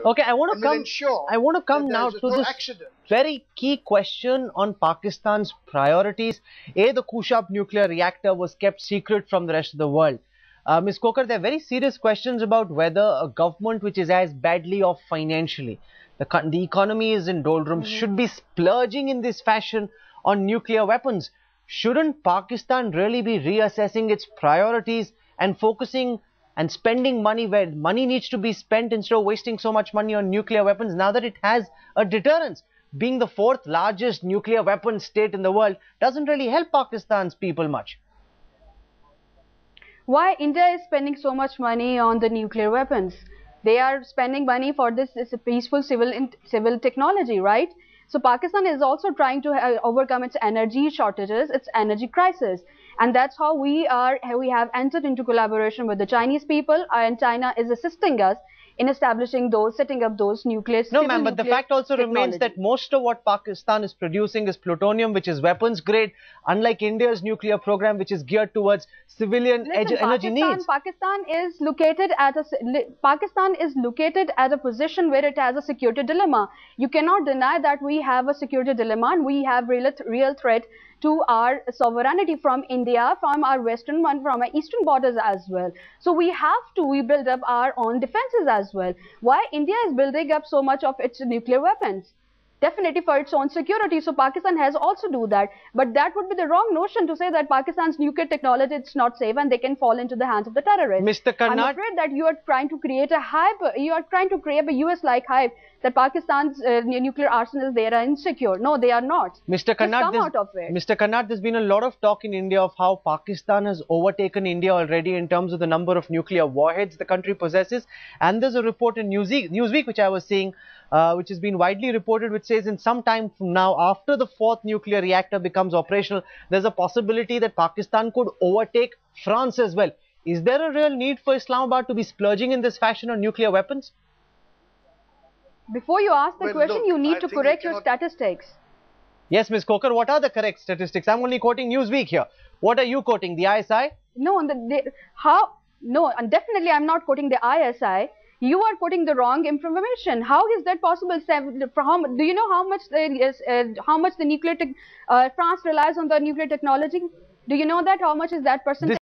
Okay, and will ensure I want to come that now there is to no this accident. very key question on Pakistan's priorities. The Kushab nuclear reactor was kept secret from the rest of the world. Ms. Kokar, there are very serious questions about whether a government which is as badly off financially, the economy is in doldrums, should be splurging in this fashion on nuclear weapons. Shouldn't Pakistan really be reassessing its priorities and focusing and spending money where money needs to be spent instead of wasting so much money on nuclear weapons now that it has a deterrence? Being the fourth largest nuclear weapon state in the world doesn't really help Pakistan's people much. Why India is spending so much money on the nuclear weapons? They are spending money for this peaceful civil technology, right? So Pakistan is also trying to overcome its energy shortages, its energy crisis, and that's how we have entered into collaboration with the Chinese people, and China is assisting us in setting up those nuclear. No, ma'am, but the fact also remains that most of what Pakistan is producing is plutonium, which is weapons grade, unlike India's nuclear program, which is geared towards civilian energy needs. Pakistan is located at a position where it has a security dilemma. You cannot deny that we have a security dilemma, and we have real threat to our sovereignty from India, from our western and from our eastern borders as well. So we have to build up our own defenses as well. Why India is building up so much of its nuclear weapons? Definitely for its own security. So Pakistan has also do that, but that would be the wrong notion to say that Pakistan's nuclear technology is not safe and they can fall into the hands of the terrorists. Mr. Karnat, I'm afraid that you are trying to create a hype. You are trying to create a US-like hype that Pakistan's nuclear arsenals there are insecure. No, they are not. Mr. Karnat, there's been a lot of talk in India of how Pakistan has overtaken India already in terms of the number of nuclear warheads the country possesses. And there's a report in Newsweek which I was seeing, which has been widely reported, which says in some time from now, after the fourth nuclear reactor becomes operational, there's a possibility that Pakistan could overtake France as well. Is there a real need for Islamabad to be splurging in this fashion on nuclear weapons? Before you ask the question, you need to correct your statistics. Yes, Ms. Kokar, what are the correct statistics? I'm only quoting Newsweek here. What are you quoting? The ISI? No, and definitely I'm not quoting the ISI. You are quoting the wrong information. How is that possible? Do you know how much the nuclear France relies on the nuclear technology? Do you know that? How much is that percentage?